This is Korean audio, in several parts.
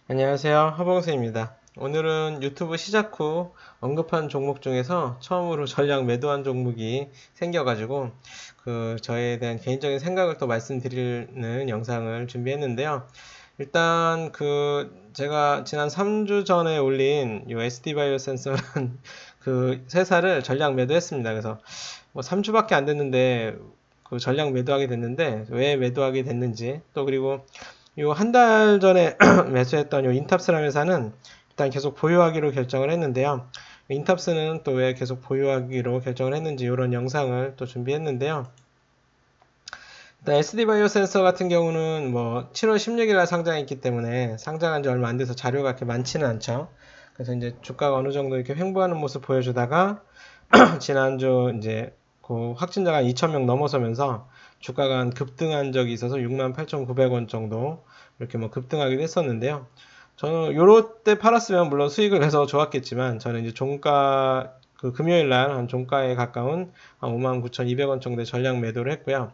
안녕하세요. 하봉수입니다. 오늘은 유튜브 시작 후 언급한 종목 중에서 처음으로 전량 매도한 종목이 생겨가지고 저에 대한 개인적인 생각을 또 말씀드리는 영상을 준비했는데요. 일단 제가 지난 3주 전에 올린 요 SD바이오 센서라는 그 회사를 전량 매도했습니다. 그래서 뭐 3주밖에 안 됐는데 전량 매도하게 됐는데 왜 매도하게 됐는지 또 그리고 요 한 달 전에 매수했던 요 인탑스라는 회사는 일단 계속 보유하기로 결정을 했는데요. 인탑스는 또 왜 계속 보유하기로 결정을 했는지 이런 영상을 또 준비했는데요. 일단 SD바이오 센서 같은 경우는 뭐 7월 16일 날 상장했기 때문에 상장한 지 얼마 안 돼서 자료가 그렇게 많지는 않죠. 그래서 이제 주가가 어느 정도 이렇게 횡보하는 모습 보여주다가 지난주 이제 그 확진자가 2,000명 넘어서면서 주가가 급등한 적이 있어서 68,900원 정도 이렇게 뭐 급등하기도 했었는데요. 저는 요럴 때 팔았으면 물론 수익을 내서 좋았겠지만 저는 이제 종가 금요일 날 한 종가에 가까운 한 59,200원 정도의 전량 매도를 했고요.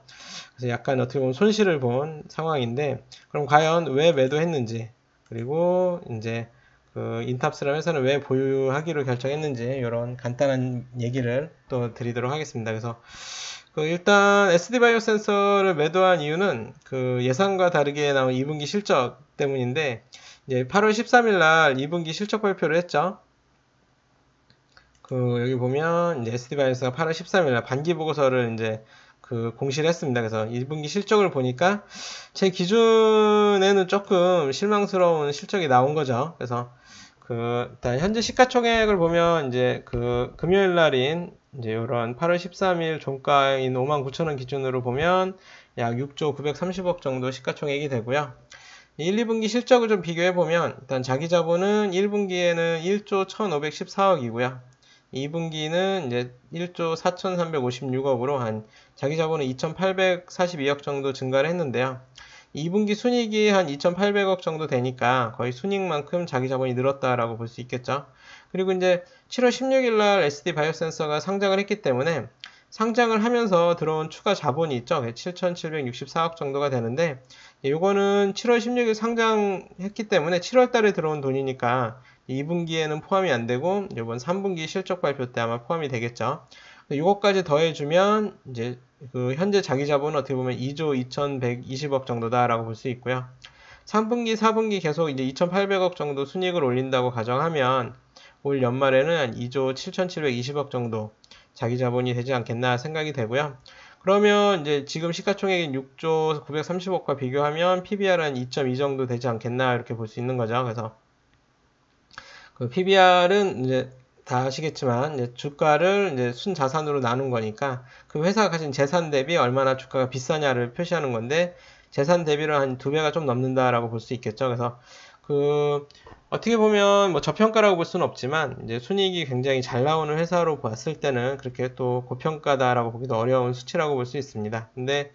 그래서 약간 어떻게 보면 손실을 본 상황인데 그럼 과연 왜 매도했는지 그리고 이제 인탑스라는 회사는 왜 보유하기로 결정했는지 이런 간단한 얘기를 또 드리도록 하겠습니다. 그래서 일단 SD바이오 센서를 매도한 이유는 예상과 다르게 나온 2분기 실적 때문인데 이제 8월 13일 날 2분기 실적 발표를 했죠. 여기 보면 이제 SD바이오스가 8월 13일 날 반기 보고서를 이제 공시를 했습니다. 그래서 1분기 실적을 보니까 제 기준에는 조금 실망스러운 실적이 나온 거죠. 그래서 일단 현재 시가총액을 보면 이제 금요일 날인 이제 이런 8월 13일 종가인 59,000원 기준으로 보면 약 6조 930억 정도 시가총액이 되고요. 1, 2분기 실적을 좀 비교해 보면 일단 자기 자본은 1분기에는 1조 1,514억이고요. 2분기는 이제 1조 4,356억으로 한 자기 자본은 2,842억 정도 증가를 했는데요. 2분기 순이익이 한 2,800억 정도 되니까 거의 순이익만큼 자기 자본이 늘었다라고 볼 수 있겠죠. 그리고 이제 7월 16일 날 SD 바이오센서가 상장을 했기 때문에 상장을 하면서 들어온 추가 자본이 있죠. 7,764억 정도가 되는데 이거는 7월 16일 상장했기 때문에 7월 달에 들어온 돈이니까 2분기에는 포함이 안 되고 이번 3분기 실적 발표 때 아마 포함이 되겠죠. 이것까지 더해주면 이제 현재 자기 자본은 어떻게 보면 2조 2,120억 정도다라고 볼 수 있고요. 3분기, 4분기 계속 이제 2,800억 정도 순이익을 올린다고 가정하면 올 연말에는 한 2조 7,720억 정도 자기 자본이 되지 않겠나 생각이 되고요. 그러면 이제 지금 시가총액인 6조 930억과 비교하면 PBR은 2.2 정도 되지 않겠나 이렇게 볼 수 있는 거죠. 그래서 PBR은 이제 다 아시겠지만 이제 주가를 이제 순자산으로 나눈 거니까 그 회사가 가진 재산 대비 얼마나 주가가 비싸냐를 표시하는 건데 재산 대비를 한 2배가 좀 넘는다라고 볼 수 있겠죠. 그래서 어떻게 보면 뭐 저평가라고 볼 수는 없지만 이제 순이익이 굉장히 잘 나오는 회사로 봤을 때는 그렇게 또 고평가다라고 보기도 어려운 수치라고 볼 수 있습니다. 근데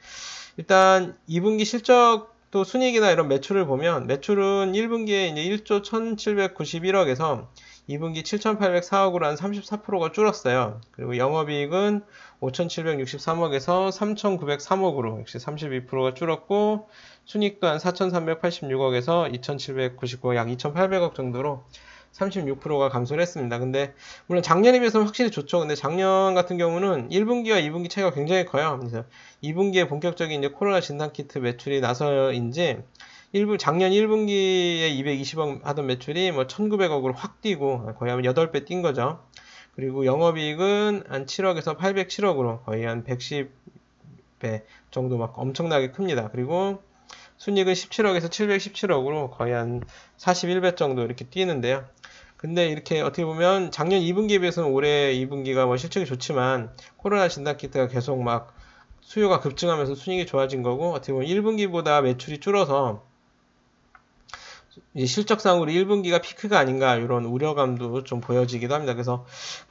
일단 2분기 실적 또 순이익이나 이런 매출을 보면 매출은 1분기에 이제 1조 1791억에서 2분기 7804억으로 한 34%가 줄었어요. 그리고 영업이익은 5763억에서 3903억으로 역시 32%가 줄었고 순이익도 한 4386억에서 2799억 약 2800억 정도로 36%가 감소를 했습니다. 근데 물론 작년에 비해서는 확실히 좋죠. 근데 작년 같은 경우는 1분기와 2분기 차이가 굉장히 커요. 그래서 2분기에 본격적인 이제 코로나 진단키트 매출이 나서인지 작년 1분기에 220억 하던 매출이 뭐 1900억으로 확 뛰고 거의 한 8배 뛴 거죠. 그리고 영업이익은 한 7억에서 807억으로 거의 한 110배 정도 막 엄청나게 큽니다. 그리고 순이익은 17억에서 717억으로 거의 한 41배 정도 이렇게 뛰는데요. 근데 이렇게 어떻게 보면 작년 2분기에 비해서는 올해 2분기가 뭐 실적이 좋지만 코로나 진단키트가 계속 막 수요가 급증하면서 순이익이 좋아진 거고 어떻게 보면 1분기보다 매출이 줄어서 이제 실적상으로 1분기가 피크가 아닌가 이런 우려감도 좀 보여지기도 합니다. 그래서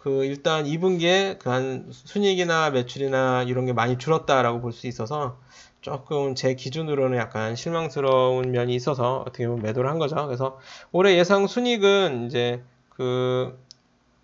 일단 2분기에 한 순이익이나 매출이나 이런 게 많이 줄었다라고 볼 수 있어서 조금 제 기준으로는 약간 실망스러운 면이 있어서 어떻게 보면 매도를 한 거죠. 그래서 올해 예상 순이익은 이제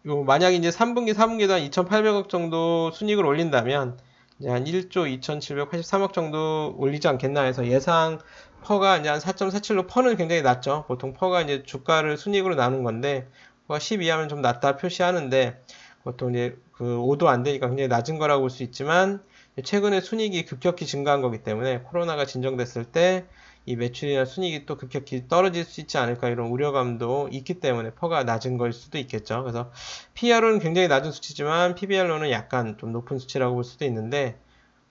만약에 이제 3분기, 4분기도 한 2,800억 정도 순이익을 올린다면 이제 한 1조 2,783억 정도 올리지 않겠나 해서 예상 퍼가 이제 한 4.47로 퍼는 굉장히 낮죠. 보통 퍼가 이제 주가를 순이익으로 나눈 건데 퍼가 10 이하면 좀 낮다 표시하는데 보통 이제 그 5도 안 되니까 굉장히 낮은 거라고 볼 수 있지만 최근에 순이익이 급격히 증가한 거기 때문에 코로나가 진정됐을 때 이 매출이나 순이익이 또 급격히 떨어질 수 있지 않을까 이런 우려감도 있기 때문에 퍼가 낮은 걸 수도 있겠죠. 그래서 PR은 굉장히 낮은 수치지만 PBR로는 약간 좀 높은 수치라고 볼 수도 있는데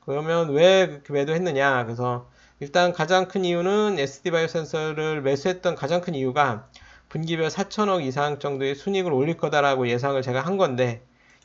그러면 왜 그렇게 매도했느냐? 그래서 일단 가장 큰 이유는 SD바이오센서를 매수했던 가장 큰 이유가 분기별 4천억 이상 정도의 순이익을 올릴 거다라고 예상을 제가 한 건데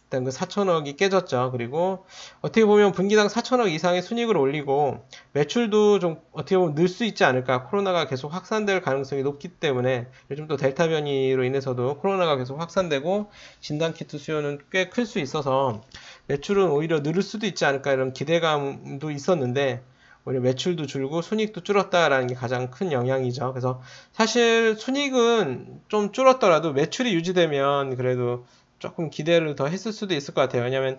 일단 그 4천억이 깨졌죠. 그리고 어떻게 보면 분기당 4천억 이상의 순이익을 올리고 매출도 좀 어떻게 보면 늘 수 있지 않을까. 코로나가 계속 확산될 가능성이 높기 때문에 요즘 또 델타 변이로 인해서도 코로나가 계속 확산되고 진단키트 수요는 꽤 클 수 있어서 매출은 오히려 늘을 수도 있지 않을까 이런 기대감도 있었는데 오히려 매출도 줄고 순이익도 줄었다라는 게 가장 큰 영향이죠. 그래서 사실 순이익은 좀 줄었더라도 매출이 유지되면 그래도 조금 기대를 더 했을 수도 있을 것 같아요. 왜냐면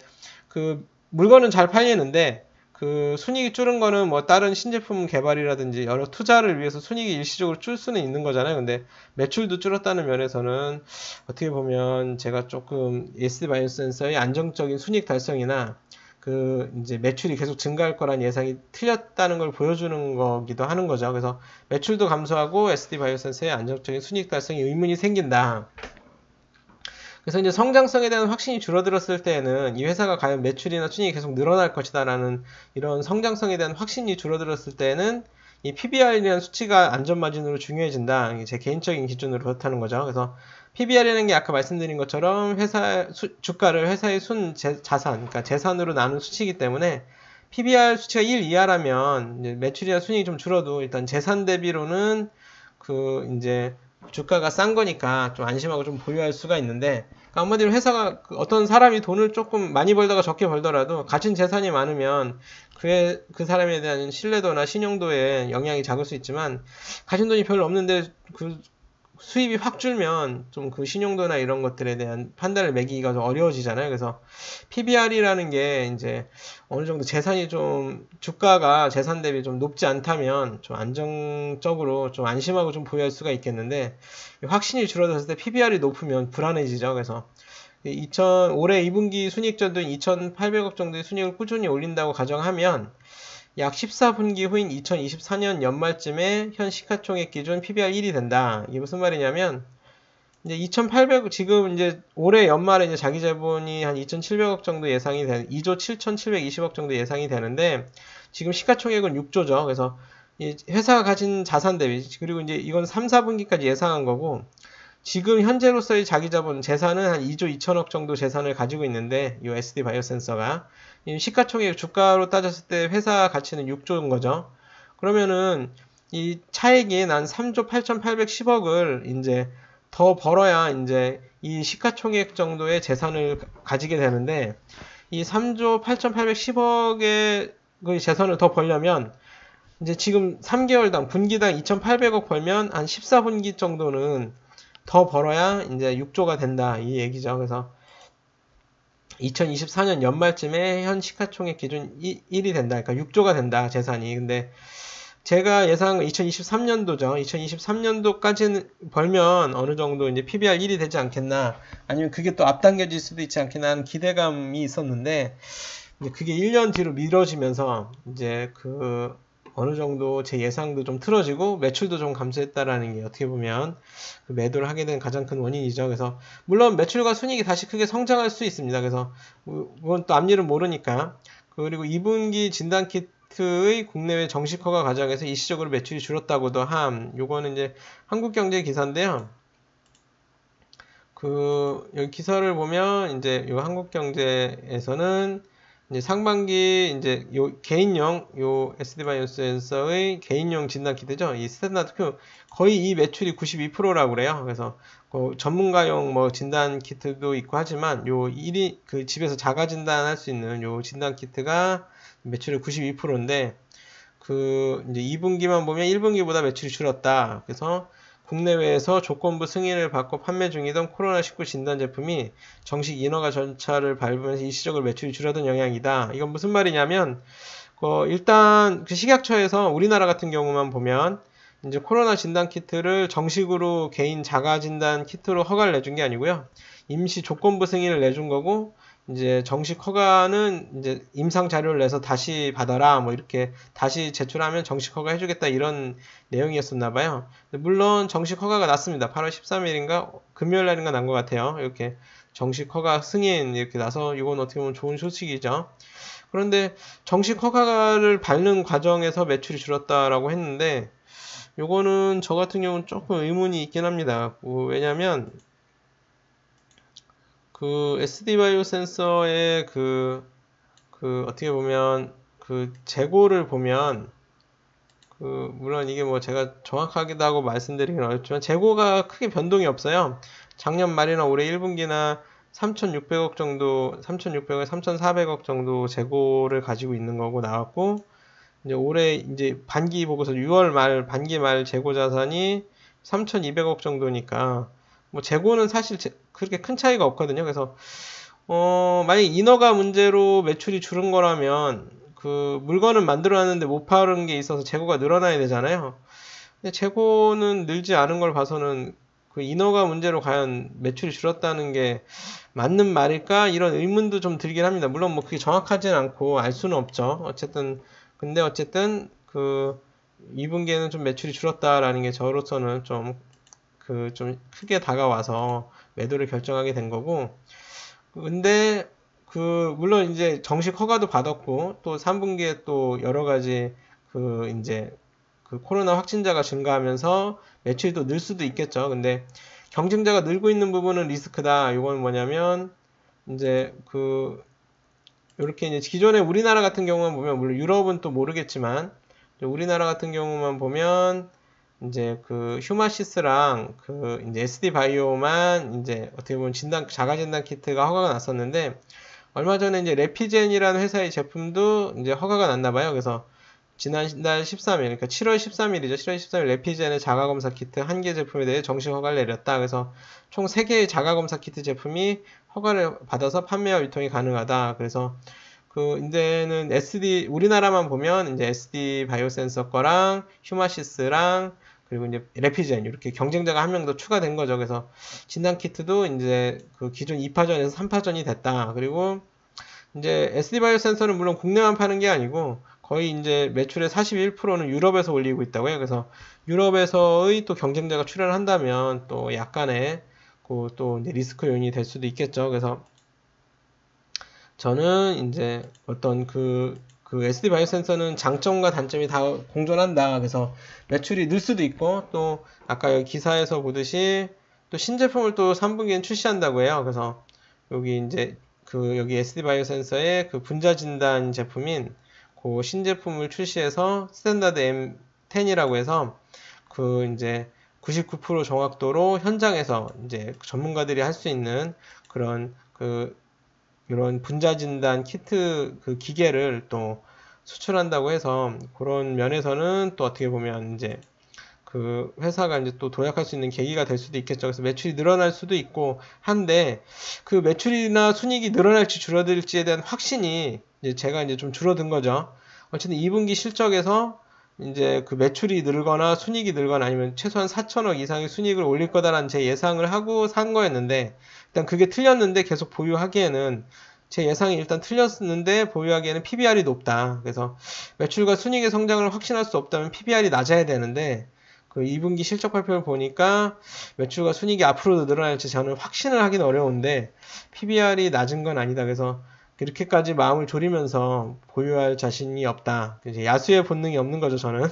그 물건은 잘 팔리는데 그 순이익이 줄은 거는 뭐 다른 신제품 개발이라든지 여러 투자를 위해서 순이익이 일시적으로 줄 수는 있는 거잖아요. 근데 매출도 줄었다는 면에서는 어떻게 보면 제가 조금 SD바이오센서의 안정적인 순이익 달성이나 그 이제 매출이 계속 증가할 거란 예상이 틀렸다는 걸 보여주는 거기도 하는 거죠. 그래서 매출도 감소하고 SD바이오센서의 안정적인 순이익 달성에 의문이 생긴다. 그래서 이제 성장성에 대한 확신이 줄어들었을 때에는 이 회사가 과연 매출이나 순이익이 계속 늘어날 것이다라는 이런 성장성에 대한 확신이 줄어들었을 때에는 이 PBR이라는 수치가 안전마진으로 중요해진다. 이게 제 개인적인 기준으로 그렇다는 거죠. 그래서 PBR이라는 게 아까 말씀드린 것처럼 주가를 회사의 자산, 그러니까 재산으로 나눈 수치이기 때문에 PBR 수치가 1 이하라면 이제 매출이나 순이익이 좀 줄어도 일단 재산 대비로는 그 이제 주가가 싼 거니까 좀 안심하고 좀 보유할 수가 있는데 그러니까 한마디로 회사가 어떤 사람이 돈을 조금 많이 벌다가 적게 벌더라도 가진 재산이 많으면 그 사람에 대한 신뢰도나 신용도에 영향이 작을 수 있지만 가진 돈이 별로 없는데 그 수입이 확 줄면 좀 그 신용도나 이런 것들에 대한 판단을 매기기가 좀 어려워지잖아요. 그래서 PBR이라는 게 이제 어느 정도 재산이 좀 주가가 재산 대비 좀 높지 않다면 좀 안정적으로 좀 안심하고 좀 보유할 수가 있겠는데 확신이 줄어들었을 때 PBR이 높으면 불안해지죠. 그래서 올해 2분기 순이익전도인 2,800억 정도의 순이익을 꾸준히 올린다고 가정하면 약 14분기 후인 2024년 연말쯤에 현 시가총액 기준 PBR 1이 된다. 이게 무슨 말이냐면 이제 2,800 지금 이제 올해 연말에 이제 자기 자본이 한 2,700억 정도 예상이 2조 7,720억 정도 예상이 되는데 지금 시가총액은 6조죠. 그래서 이 회사가 가진 자산 대비 그리고 이제 이건 3, 4분기까지 예상한 거고 지금 현재로서의 자기 자본 재산은 한 2조 2천억 정도 재산을 가지고 있는데 이 SD바이오센서가 시가총액 주가로 따졌을 때 회사 가치는 6조인 거죠. 그러면은 이 차액이 난 3조 8,810억을 이제 더 벌어야 이제 이 시가총액 정도의 재산을 가지게 되는데 이 3조 8,810억의 그 재산을 더 벌려면 이제 지금 3개월당 분기당 2,800억 벌면 한 14분기 정도는 더 벌어야 이제 6조가 된다 이 얘기죠. 그래서 2024년 연말쯤에 현 시가총액 기준 1이 된다. 그러니까 6조가 된다 재산이. 근데 제가 예상한 건 2023년도죠. 2023년도까지는 벌면 어느 정도 이제 PBR 1이 되지 않겠나. 아니면 그게 또 앞당겨질 수도 있지 않겠나 하는 기대감이 있었는데 이제 그게 1년 뒤로 미뤄지면서 이제 그 어느 정도 제 예상도 좀 틀어지고 매출도 좀 감소했다라는 게 어떻게 보면 그 매도를 하게 된 가장 큰 원인이죠. 그래서 물론 매출과 순이익이 다시 크게 성장할 수 있습니다. 그래서 그건 또 앞일은 모르니까. 그리고 2분기 진단키트의 국내외 정식 허가 과정에서 일시적으로 매출이 줄었다고도 함. 요거는 이제 한국경제 기사인데요. 여기 기사를 보면 이제 요 한국경제에서는 이제 상반기 이제 개인용 SD바이오센서의 개인용 진단키트죠. 이 스탠다드 큐 거의 이 매출이 92%라고 그래요. 그래서 전문가용 뭐 진단키트도 있고 하지만 그 집에서 자가 진단할 수 있는 요 진단키트가 매출이 92%인데 이제 2분기만 보면 1분기보다 매출이 줄었다. 그래서 국내외에서 조건부 승인을 받고 판매 중이던 코로나19 진단 제품이 정식 인허가 절차를 밟으면서 일시적으로 매출이 줄어든 영향이다. 이건 무슨 말이냐면 일단 그 식약처에서 우리나라 같은 경우만 보면 이제 코로나 진단 키트를 정식으로 개인 자가 진단 키트로 허가를 내준 게 아니고요. 임시 조건부 승인을 내준 거고, 이제 정식 허가는 이제 임상 자료를 내서 다시 받아라 뭐 이렇게 다시 제출하면 정식 허가 해주겠다 이런 내용이었었나 봐요. 물론 정식 허가가 났습니다. 8월 13일인가 금요일 날인가 난 것 같아요. 이렇게 정식 허가 승인 이렇게 나서 이건 어떻게 보면 좋은 소식이죠. 그런데 정식 허가를 밟는 과정에서 매출이 줄었다라고 했는데, 요거는 저 같은 경우는 조금 의문이 있긴 합니다. 왜냐면 그 SD 바이오 센서의 어떻게 보면 그 재고를 보면 물론 이게 뭐 제가 정확하다고 말씀드리긴 어렵지만 재고가 크게 변동이 없어요. 작년 말이나 올해 1분기나 3,600억 정도, 3,600억, 3,400억 정도 재고를 가지고 있는 거고 나왔고, 이제 올해 이제 반기 보고서 6월 말 반기 말 재고 자산이 3,200억 정도니까 뭐 재고는 사실 그렇게 큰 차이가 없거든요. 그래서 만약 인허가 문제로 매출이 줄은 거라면 그 물건은 만들어놨는데 못 파는 게 있어서 재고가 늘어나야 되잖아요. 근데 재고는 늘지 않은 걸 봐서는 그 인허가 문제로 과연 매출이 줄었다는 게 맞는 말일까? 이런 의문도 좀 들긴 합니다. 물론 뭐 그게 정확하진 않고 알 수는 없죠. 근데 어쨌든 그 2분기에는 좀 매출이 줄었다라는 게 저로서는 좀 크게 다가와서 매도를 결정하게 된 거고, 근데 물론 이제 정식 허가도 받았고 또 3분기에 또 여러 가지 이제 코로나 확진자가 증가하면서 매출도 늘 수도 있겠죠. 근데 경쟁자가 늘고 있는 부분은 리스크다. 이건 뭐냐면 이제 이렇게 이제 기존에 우리나라 같은 경우만 보면, 물론 유럽은 또 모르겠지만 우리나라 같은 경우만 보면 이제 휴마시스랑 이제 SD 바이오만 이제 어떻게 보면 자가 진단 키트가 허가가 났었는데, 얼마 전에 이제 레피젠이라는 회사의 제품도 이제 허가가 났나 봐요. 그래서 지난달 13일, 그러니까 7월 13일이죠. 7월 13일 레피젠의 자가검사 키트 한 개 제품에 대해 정식 허가를 내렸다. 그래서 총 3개의 자가검사 키트 제품이 허가를 받아서 판매와 유통이 가능하다. 그래서 이제는 우리나라만 보면 이제 SD 바이오 센서 거랑 휴마시스랑 그리고 이제 레피젠 이렇게 경쟁자가 한 명 더 추가된 거죠. 그래서 진단 키트도 이제 기존 2파전에서 3파전이 됐다. 그리고 이제 SD 바이오 센서는 물론 국내만 파는 게 아니고 거의 이제 매출의 41%는 유럽에서 올리고 있다고요. 그래서 유럽에서의 또 경쟁자가 출현한다면 또 약간의 또 이제 리스크 요인이 될 수도 있겠죠. 그래서 저는 이제 어떤 SD 바이오 센서는 장점과 단점이 다 공존한다. 그래서 매출이 늘 수도 있고, 또 아까 여기 기사에서 보듯이 또 신제품을 또 3분기엔 출시한다고 해요. 그래서 여기 이제 여기 SD 바이오 센서의 분자 진단 제품인 신제품을 출시해서 스탠다드 M10이라고 해서 이제 99% 정확도로 현장에서 이제 전문가들이 할 수 있는 그런 이런 분자 진단 키트 기계를 또 수출한다고 해서 그런 면에서는 또 어떻게 보면 이제 회사가 이제 또 도약할 수 있는 계기가 될 수도 있겠죠. 그래서 매출이 늘어날 수도 있고 한데, 매출이나 순이익이 늘어날지 줄어들지에 대한 확신이 이제 제가 이제 좀 줄어든 거죠. 어쨌든 2분기 실적에서 이제 매출이 늘거나 순이익이 늘거나 아니면 최소한 4천억 이상의 순이익을 올릴 거다라는 제 예상을 하고 산 거였는데, 일단 그게 틀렸는데 계속 보유하기에는, 제 예상이 일단 틀렸는데 보유하기에는 PBR이 높다. 그래서 매출과 순이익의 성장을 확신할 수 없다면 PBR이 낮아야 되는데, 2분기 실적 발표를 보니까 매출과 순이익이 앞으로도 늘어날지 저는 확신을 하기는 어려운데 PBR이 낮은 건 아니다. 그래서 그렇게까지 마음을 졸이면서 보유할 자신이 없다. 이제 야수의 본능이 없는 거죠, 저는.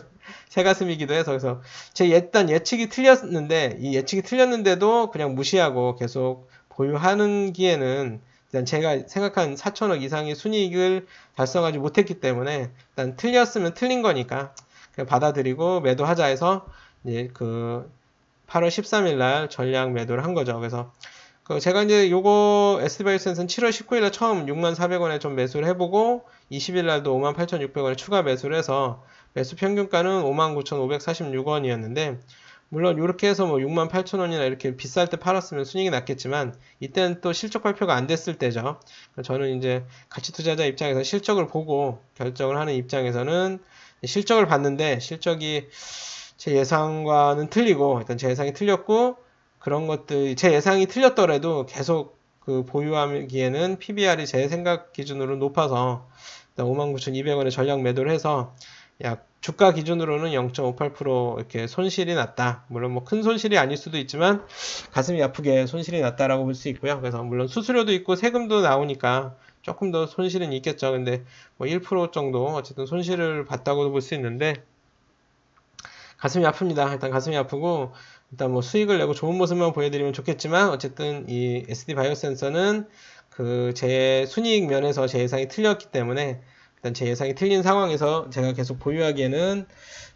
새가슴이기도 해서. 그래서 일단 예측이 틀렸는데, 이 예측이 틀렸는데도 그냥 무시하고 계속 보유하는 기에는 일단 제가 생각한 4천억 이상의 순이익을 달성하지 못했기 때문에 일단 틀렸으면 틀린 거니까 그냥 받아들이고 매도하자 해서 이제 8월 13일 날 전량 매도를 한 거죠. 그래서 제가 이제 요거 SD 바이오 센서는 7월 19일 날 처음 64,000원에 좀 매수를 해보고 20일 날도 58,600원에 추가 매수를 해서 매수 평균가는 59,546원이었는데 물론 이렇게 해서 뭐 68,000원이나 이렇게 비쌀 때 팔았으면 순이익이 났겠지만 이때는 또 실적 발표가 안 됐을 때죠. 저는 이제 가치 투자자 입장에서 실적을 보고 결정을 하는 입장에서는 실적을 봤는데 실적이 제 예상과는 틀리고 일단 제 예상이 틀렸고 그런 것들 제 예상이 틀렸더라도 계속 그 보유하기에는 PBR이 제 생각 기준으로 높아서 59,200원에 전량 매도를 해서 약 주가 기준으로는 0.58% 이렇게 손실이 났다. 물론 뭐 큰 손실이 아닐 수도 있지만 가슴이 아프게 손실이 났다라고 볼 수 있고요. 그래서 물론 수수료도 있고 세금도 나오니까 조금 더 손실은 있겠죠. 근데 뭐 1% 정도 어쨌든 손실을 봤다고도 볼 수 있는데 가슴이 아픕니다. 일단 가슴이 아프고 일단 뭐 수익을 내고 좋은 모습만 보여드리면 좋겠지만 어쨌든 이 SD 바이오 센서는 그 제 순이익 면에서 제 예상이 틀렸기 때문에 일단 제 예상이 틀린 상황에서 제가 계속 보유하기에는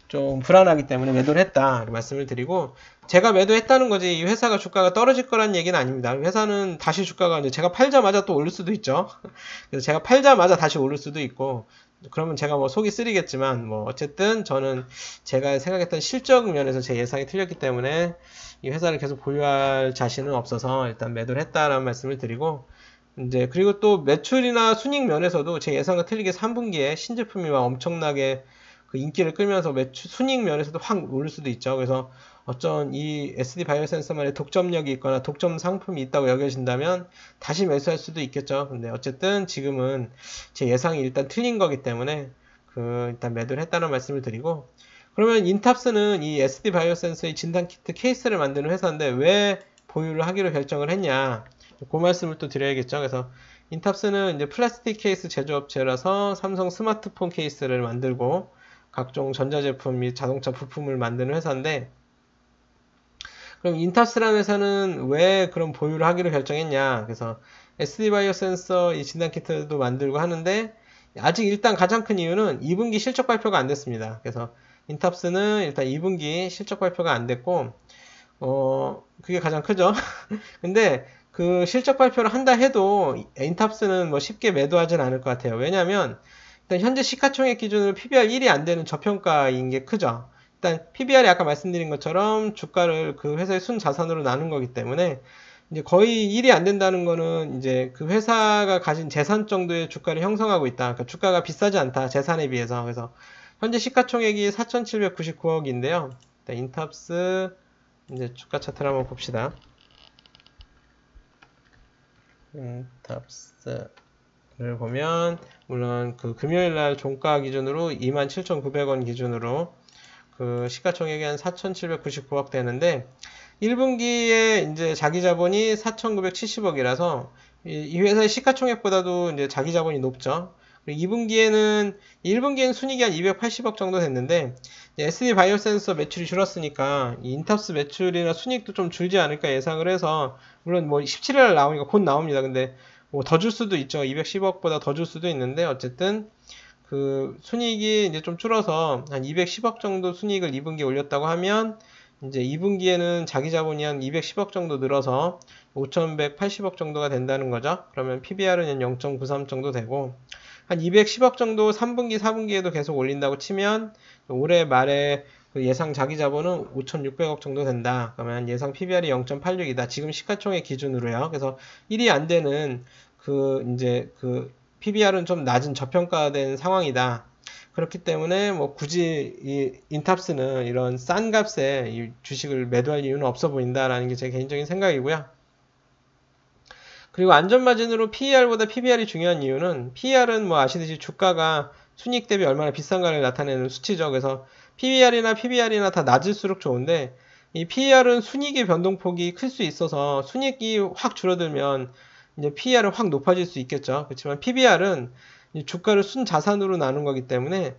좀 불안하기 때문에 매도를 했다 말씀을 드리고 제가 매도했다는 거지 이 회사가 주가가 떨어질 거란 얘기는 아닙니다. 회사는 다시 주가가 이제 제가 팔자마자 또 오를 수도 있죠. 그래서 제가 팔자마자 다시 오를 수도 있고 그러면 제가 뭐 속이 쓰리겠지만 뭐 어쨌든 저는 제가 생각했던 실적 면에서 제 예상이 틀렸기 때문에 이 회사를 계속 보유할 자신은 없어서 일단 매도를 했다라는 말씀을 드리고 이제 그리고 또 매출이나 순익 면에서도 제 예상과 틀리게 3분기에 신제품이 막 엄청나게 그 인기를 끌면서 매출 순익 면에서도 확 오를 수도 있죠. 그래서 어쩐 이 SD 바이오 센서만의 독점력이 있거나 독점 상품이 있다고 여겨진다면 다시 매수할 수도 있겠죠. 근데 어쨌든 지금은 제 예상이 일단 틀린 거기 때문에 그 일단 매도를 했다는 말씀을 드리고 그러면 인탑스는 이 SD 바이오 센서의 진단 키트 케이스를 만드는 회사인데 왜 보유를 하기로 결정을 했냐? 그 말씀을 또 드려야겠죠. 그래서 인탑스는 이제 플라스틱 케이스 제조업체라서 삼성 스마트폰 케이스를 만들고 각종 전자제품 및 자동차 부품을 만드는 회사인데 그럼 인탑스라는 회사는 왜 그런 보유를 하기로 결정했냐? 그래서 SD바이오 센서 이 진단 키트도 만들고 하는데 아직 일단 가장 큰 이유는 2분기 실적 발표가 안 됐습니다. 그래서 인탑스는 일단 2분기 실적 발표가 안 됐고 그게 가장 크죠. 근데 그 실적 발표를 한다 해도 인탑스는 뭐 쉽게 매도하진 않을 것 같아요. 왜냐하면 일단 현재 시가총액 기준으로 PBR 1이 안 되는 저평가인 게 크죠. 일단 PBR이 아까 말씀드린 것처럼 주가를 그 회사의 순자산으로 나눈 거기 때문에 이제 거의 1이 안 된다는 거는 이제 그 회사가 가진 재산 정도의 주가를 형성하고 있다. 그러니까 주가가 비싸지 않다. 재산에 비해서. 그래서 현재 시가총액이 4,799억인데요. 인탑스 이제 주가 차트를 한번 봅시다. 인탑스를 보면 물론 그 금요일날 종가 기준으로 27,900원 기준으로 그 시가총액이 한 4,799억 되는데 1분기에 이제 자기 자본이 4,970억이라서 이 회사의 시가총액보다도 이제 자기 자본이 높죠. 그리고 1분기에는 순이익이 한 280억 정도 됐는데 SD 바이오 센서 매출이 줄었으니까 이 인탑스 매출이나 순이익도 좀 줄지 않을까 예상을 해서 물론 뭐 17일 나오니까 곧 나옵니다. 근데 뭐 더 줄 수도 있죠. 210억보다 더 줄 수도 있는데 어쨌든 그 순이익이 이제 좀 줄어서 한 210억 정도 순이익을 2분기에 올렸다고 하면 이제 2분기에는 자기 자본이 한 210억 정도 늘어서 5,180억 정도가 된다는 거죠. 그러면 PBR은 0.93 정도 되고 한 210억 정도 3분기, 4분기에도 계속 올린다고 치면 올해 말에 그 예상 자기 자본은 5,600억 정도 된다. 그러면 예상 PBR이 0.86이다. 지금 시가총액 기준으로요. 그래서 1이 안 되는 그 이제 그 PBR은 좀 낮은 저평가된 상황이다. 그렇기 때문에 뭐 굳이 이 인탑스는 이런 싼 값에 이 주식을 매도할 이유는 없어 보인다라는 게 제 개인적인 생각이고요. 그리고 안전마진으로 PER보다 PBR이 중요한 이유는 PER은 뭐 아시듯이 주가가 순이익 대비 얼마나 비싼가를 나타내는 수치죠. 그래서 PBR이나 PBR이나 다 낮을수록 좋은데 이 PER은 순이익의 변동폭이 클 수 있어서 순이익이 확 줄어들면 이제 PER은 확 높아질 수 있겠죠. 그렇지만 PBR은 주가를 순자산으로 나눈 거기 때문에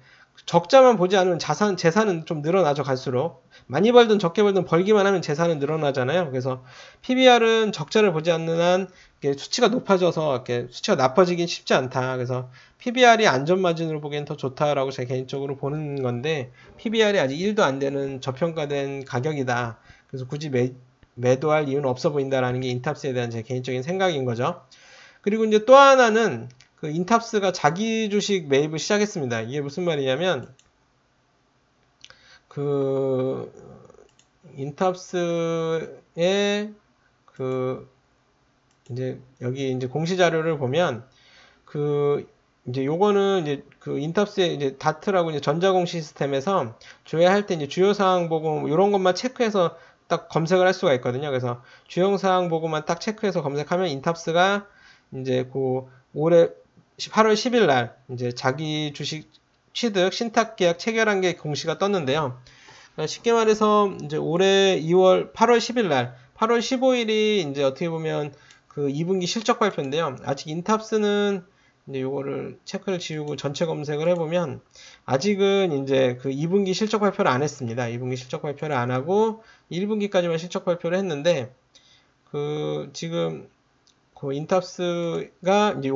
적자만 보지 않으면 재산은 좀 늘어나죠, 갈수록. 많이 벌든 적게 벌든 벌기만 하면 재산은 늘어나잖아요. 그래서 PBR은 적자를 보지 않는 한 수치가 높아져서 이렇게 수치가 나빠지긴 쉽지 않다. 그래서 PBR이 안전마진으로 보기엔 더 좋다라고 제 개인적으로 보는 건데 PBR이 아직 1도 안 되는 저평가된 가격이다. 그래서 굳이 매도할 이유는 없어 보인다라는 게 인탑스에 대한 제 개인적인 생각인 거죠. 그리고 이제 또 하나는 그 인탑스가 자기 주식 매입을 시작했습니다. 이게 무슨 말이냐면 인탑스의 이제 여기 이제 공시 자료를 보면 이제 요거는 이제 인탑스의 이제 다트라고 이제 전자공 시스템에서 조회할 때 이제 주요 사항 보고 이런 것만 체크해서 딱 검색을 할 수가 있거든요. 그래서 주요 사항 보고만 딱 체크해서 검색하면 인탑스가 이제 올해 8월 10일 날 이제 자기 주식 취득 신탁 계약 체결한 게 공시가 떴는데요. 쉽게 말해서 이제 올해 8월 10일 날 8월 15일이 이제 어떻게 보면 2분기 실적 발표인데요. 아직 인탑스는 이제 요거를 체크를 지우고 전체 검색을 해보면 아직은 이제 2분기 실적 발표를 안 했습니다. 2분기 실적 발표를 안 하고 1분기까지만 실적 발표를 했는데 지금 인탑스가 이제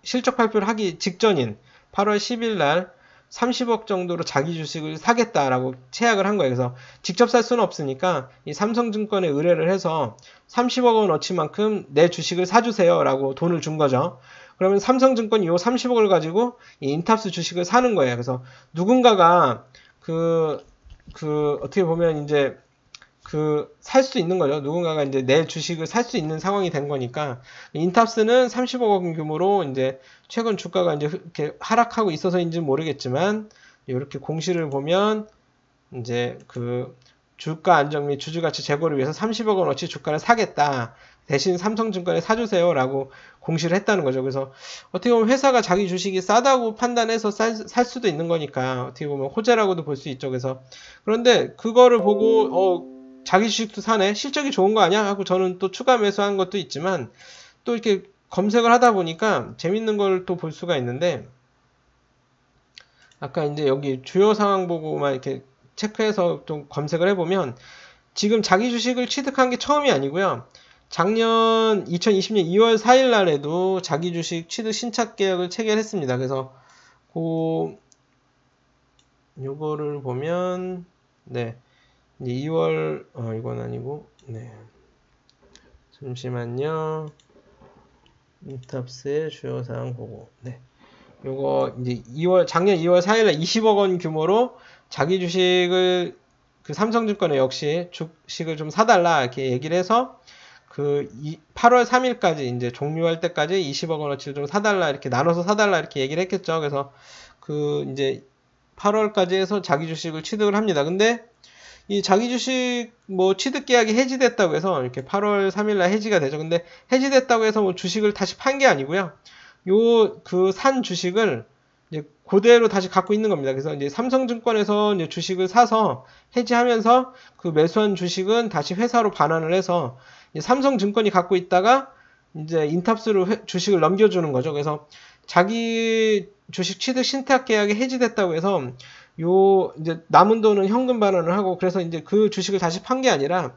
실적 발표를 하기 직전인 8월 10일 날 30억 정도로 자기 주식을 사겠다라고 체약을 한 거예요. 그래서 직접 살 수는 없으니까 이 삼성증권에 의뢰를 해서 30억 원어치만큼 내 주식을 사주세요 라고 돈을 준 거죠. 그러면 삼성증권이 이 30억을 가지고 이 인탑스 주식을 사는 거예요. 그래서 누군가가 어떻게 보면 이제 살 수 있는 거죠. 누군가가 이제 내 주식을 살 수 있는 상황이 된 거니까 인탑스는 30억 원 규모로 이제 최근 주가가 이제 이렇게 하락하고 있어서인지는 모르겠지만 이렇게 공시를 보면 이제 주가 안정 및 주주가치 제고를 위해서 30억 원어치 주가를 사겠다. 대신 삼성증권에 사주세요 라고 공시를 했다는 거죠. 그래서 어떻게 보면 회사가 자기 주식이 싸다고 판단해서 살 수도 있는 거니까 어떻게 보면 호재라고도 볼 수 있죠. 그래서 그런데 그거를 보고 자기 주식도 사네? 실적이 좋은 거 아니야? 하고 저는 또 추가 매수한 것도 있지만 또 이렇게 검색을 하다 보니까 재밌는 걸 또 볼 수가 있는데 아까 이제 여기 주요 상황 보고만 이렇게 체크해서 좀 검색을 해보면 지금 자기 주식을 취득한 게 처음이 아니고요. 작년 2020년 2월 4일 날에도 자기 주식 취득 신탁 계약을 체결했습니다. 그래서 요거를 보면 네. 2월 이건 아니고 네. 잠시만요. 인탑스의 주요 사항 보고 네. 요거 이제 작년 2월 4일에 20억 원 규모로 자기 주식을 삼성증권에 역시 주식을 좀 사달라 이렇게 얘기를 해서 8월 3일까지 이제 종료할 때까지 20억 원어치를 좀 사달라 이렇게 나눠서 사달라 이렇게 얘기를 했겠죠. 그래서 이제 8월까지 해서 자기 주식을 취득을 합니다. 근데 이 자기 주식 취득 계약이 해지됐다고 해서 이렇게 8월 3일날 해지가 되죠. 근데 해지됐다고 해서 주식을 다시 판 게 아니고요. 산 주식을 이제 그대로 다시 갖고 있는 겁니다. 그래서 이제 삼성증권에서 이제 주식을 사서 해지하면서 매수한 주식은 다시 회사로 반환을 해서 이제 삼성증권이 갖고 있다가 이제 인탑스로 주식을 넘겨주는 거죠. 그래서 자기 주식 취득 신탁 계약이 해지됐다고 해서 이제 남은 돈은 현금 반환을 하고 그래서 이제 그 주식을 다시 판 게 아니라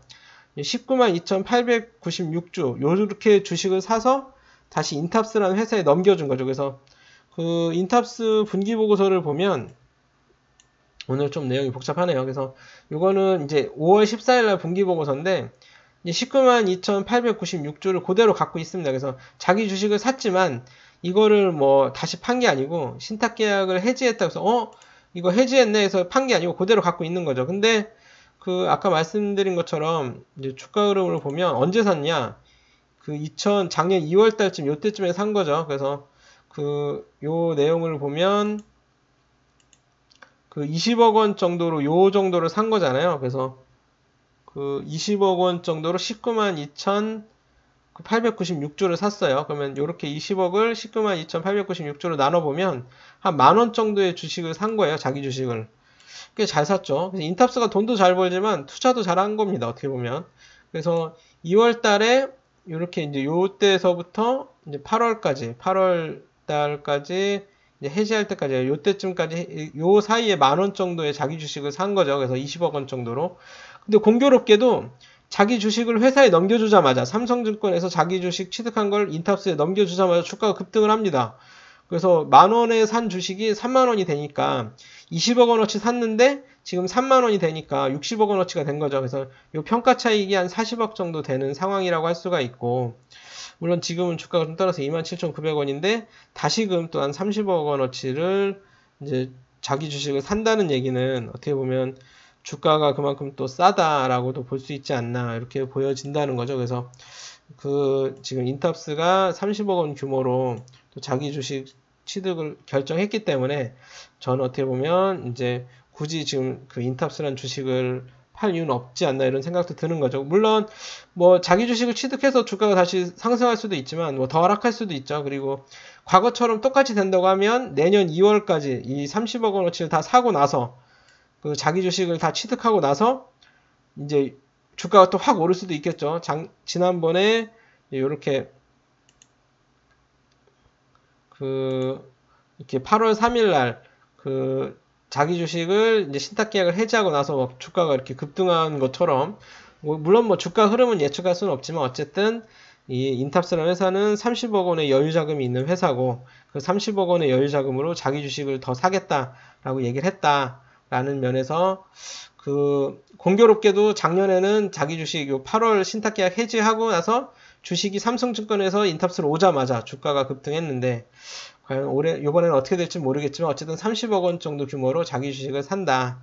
19만 2,896주 요렇게 주식을 사서 다시 인탑스라는 회사에 넘겨준 거죠. 그래서 인탑스 분기 보고서를 보면 오늘 좀 내용이 복잡하네요. 그래서 이거는 이제 5월 14일 날 분기 보고서인데 19만 2,896주를 그대로 갖고 있습니다. 그래서 자기 주식을 샀지만 이거를 다시 판 게 아니고 신탁 계약을 해지했다고 해서 이거 해지했네 해서 판 게 아니고 그대로 갖고 있는 거죠. 근데 아까 말씀드린 것처럼 이제 주가 흐름을 보면 언제 샀냐? 작년 2월 달쯤 요때쯤에 산 거죠. 그래서 요 내용을 보면 20억 원 정도로 요 정도를 산 거잖아요. 그래서 20억 원 정도로 19만 2,896주를 샀어요. 그러면 요렇게 20억을 19만 2,896주로 나눠보면 한 10,000원 정도의 주식을 산 거예요. 자기 주식을. 꽤 잘 샀죠. 그래서 인탑스가 돈도 잘 벌지만 투자도 잘한 겁니다. 어떻게 보면. 그래서 2월 달에 요렇게 이제 요때서부터 이제 8월 달까지 이제 해지할 때까지 요때쯤까지 요 사이에 10,000원 정도의 자기 주식을 산 거죠. 그래서 20억 원 정도로. 근데 공교롭게도 자기 주식을 회사에 넘겨주자마자 삼성증권에서 자기 주식 취득한 걸 인탑스에 넘겨주자마자 주가가 급등을 합니다. 그래서 10,000원에 산 주식이 30,000원이 되니까 20억 원어치 샀는데 지금 30,000원이 되니까 60억 원어치가 된 거죠. 그래서 이 평가 차익이 한 40억 정도 되는 상황이라고 할 수가 있고 물론 지금은 주가가 좀 떨어서 27,900원인데 다시금 또 한 30억 원어치를 이제 자기 주식을 산다는 얘기는 어떻게 보면 주가가 그만큼 또 싸다라고도 볼 수 있지 않나 이렇게 보여진다는 거죠. 그래서 지금 인탑스가 30억 원 규모로 또 자기 주식 취득을 결정했기 때문에 저는 어떻게 보면 이제 굳이 지금 그 인탑스란 주식을 팔 이유는 없지 않나 이런 생각도 드는 거죠. 물론 뭐 자기 주식을 취득해서 주가가 다시 상승할 수도 있지만 뭐 더 하락할 수도 있죠. 그리고 과거처럼 똑같이 된다고 하면 내년 2월까지 이 30억 원어치를 다 사고 나서 그 자기 주식을 다 취득하고 나서 이제 주가가 또 확 오를 수도 있겠죠. 지난번에 이렇게 이렇게 8월 3일 날 자기 주식을 이제 신탁 계약을 해지하고 나서 막 주가가 이렇게 급등한 것처럼 물론 뭐 주가 흐름은 예측할 수는 없지만 어쨌든 이 인탑스라는 회사는 30억 원의 여유 자금이 있는 회사고 그 30억 원의 여유 자금으로 자기 주식을 더 사겠다라고 얘기를 했다라는 면에서 공교롭게도 작년에는 자기 주식 8월 신탁 계약 해지하고 나서 주식이 삼성증권에서 인탑스로 오자마자 주가가 급등했는데 과연 이번에는 어떻게 될지 모르겠지만 어쨌든 30억 원 정도 규모로 자기 주식을 산다.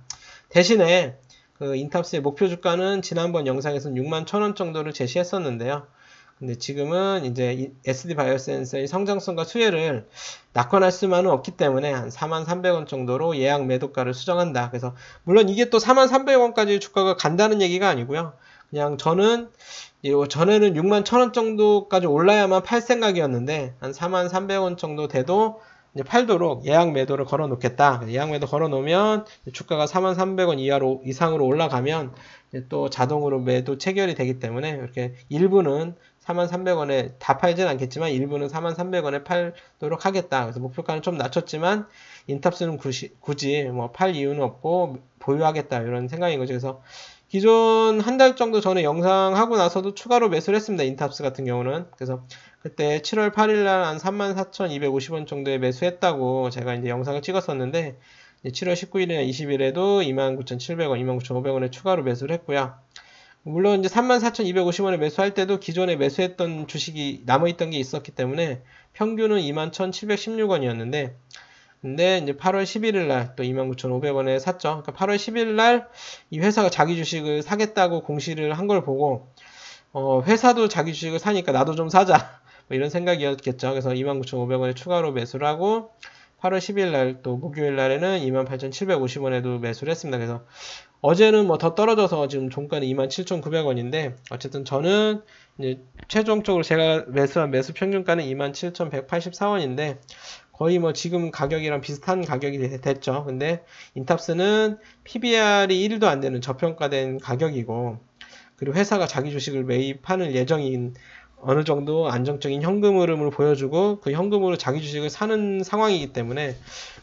대신에 인탑스의 목표 주가는 지난번 영상에서는 61,000원 정도를 제시했었는데요. 근데 지금은 이제 SD 바이오센서의 성장성과 수혜를 낙관할 수만은 없기 때문에 한 43,300원 정도로 예약 매도가를 수정한다. 그래서 물론 이게 또 43,300원까지 주가가 간다는 얘기가 아니고요. 그냥 저는 전에는 61,000원 정도까지 올라야만 팔 생각이었는데 한 43,300원 정도 돼도 이제 팔도록 예약 매도를 걸어 놓겠다. 예약 매도 걸어 놓으면 주가가 43,300원 이상으로 올라가면 또 자동으로 매도 체결이 되기 때문에 이렇게 일부는 43,300원에 다 팔진 않겠지만 일부는 43,300원에 팔도록 하겠다. 그래서 목표가는 좀 낮췄지만 인탑스는 굳이 뭐 팔 이유는 없고 보유하겠다 이런 생각인 거죠. 그래서 기존 한 달 정도 전에 영상 하고 나서도 추가로 매수를 했습니다. 인탑스 같은 경우는. 그래서 그때 7월 8일 날 한 34,250원 정도에 매수했다고 제가 이제 영상을 찍었었는데 7월 19일이나 20일에도 29,700원, 29,500원에 추가로 매수를 했고요. 물론 이제 34,250원에 매수할 때도 기존에 매수했던 주식이 남아있던 게 있었기 때문에 평균은 21,716원이었는데 근데 이제 8월 11일 날 또 29,500원에 샀죠. 그러니까 8월 10일 날 이 회사가 자기 주식을 사겠다고 공시를 한 걸 보고 회사도 자기 주식을 사니까 나도 좀 사자 뭐 이런 생각이었겠죠. 그래서 29,500원에 추가로 매수를 하고 8월 10일 날 또 목요일 날에는 28,750원에도 매수를 했습니다. 그래서 어제는 뭐 더 떨어져서 지금 종가는 27,900원인데 어쨌든 저는 이제 최종적으로 제가 매수한 매수 평균가는 27,184원인데 거의 뭐 지금 가격이랑 비슷한 가격이 됐죠. 근데 인탑스는 PBR이 1도 안 되는 저평가된 가격이고 그리고 회사가 자기 주식을 매입하는 예정인 어느 정도 안정적인 현금 흐름을 보여주고 그 현금으로 자기 주식을 사는 상황이기 때문에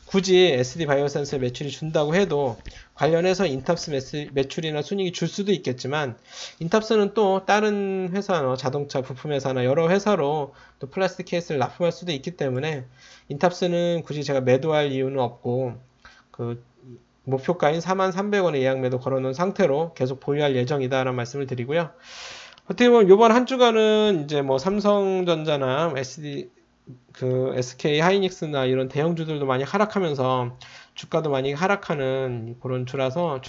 굳이 SD 바이오센스의 매출이 준다고 해도 관련해서 인탑스 매출이나 순이익이 줄 수도 있겠지만 인탑스는 또 다른 회사, 자동차 부품 회사나 여러 회사로 또 플라스틱 케이스를 납품할 수도 있기 때문에 인탑스는 굳이 제가 매도할 이유는 없고 목표가인 43,300원의 예약 매도 걸어놓은 상태로 계속 보유할 예정이다라는 말씀을 드리고요. 어떻게 보면 이번 한 주간은 이제 뭐 삼성전자나 SK 하이닉스나 이런 대형주들도 많이 하락하면서 주가도 많이 하락하는 그런 주라서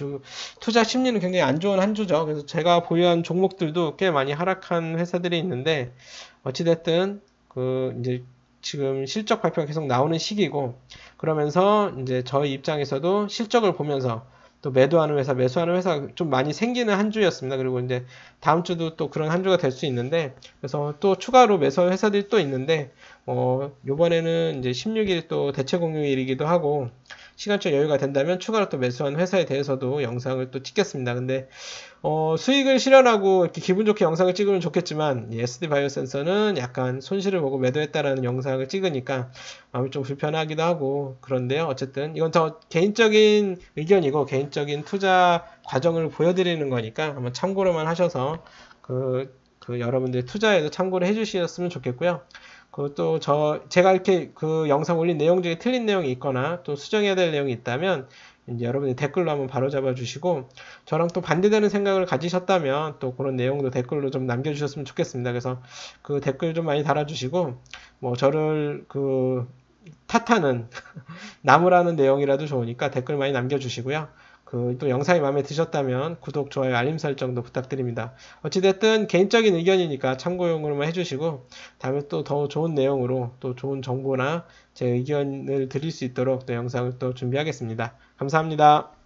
투자 심리는 굉장히 안 좋은 한 주죠. 그래서 제가 보유한 종목들도 꽤 많이 하락한 회사들이 있는데 어찌됐든 이제 지금 실적 발표가 계속 나오는 시기고 그러면서 이제 저희 입장에서도 실적을 보면서 또 매수하는 회사가 좀 많이 생기는 한 주였습니다. 그리고 이제 다음 주도 또 그런 한 주가 될 수 있는데, 그래서 또 추가로 매수할 회사들이 또 있는데, 요번에는 이제 16일 또 대체 공휴일이기도 하고, 시간적 여유가 된다면 추가로 또 매수한 회사에 대해서도 영상을 또 찍겠습니다. 근데, 수익을 실현하고 이렇게 기분 좋게 영상을 찍으면 좋겠지만, SD 바이오센서는 약간 손실을 보고 매도했다라는 영상을 찍으니까 마음이 좀 불편하기도 하고, 그런데요. 어쨌든, 이건 저 개인적인 의견이고, 개인적인 투자 과정을 보여드리는 거니까 한번 참고로만 하셔서, 여러분들 투자에도 참고를 해주셨으면 좋겠고요. 제가 이렇게 영상 올린 내용 중에 틀린 내용이 있거나 또 수정해야 될 내용이 있다면 이제 여러분이 댓글로 한번 바로잡아 주시고 저랑 또 반대되는 생각을 가지셨다면 또 그런 내용도 댓글로 좀 남겨주셨으면 좋겠습니다. 그래서 그 댓글 좀 많이 달아주시고 뭐 저를 탓하는 나무라는 내용이라도 좋으니까 댓글 많이 남겨주시고요. 또 영상이 마음에 드셨다면 구독, 좋아요, 알림 설정도 부탁드립니다. 어찌됐든 개인적인 의견이니까 참고용으로만 해주시고 다음에 또 더 좋은 내용으로 또 좋은 정보나 제 의견을 드릴 수 있도록 또 영상을 또 준비하겠습니다. 감사합니다.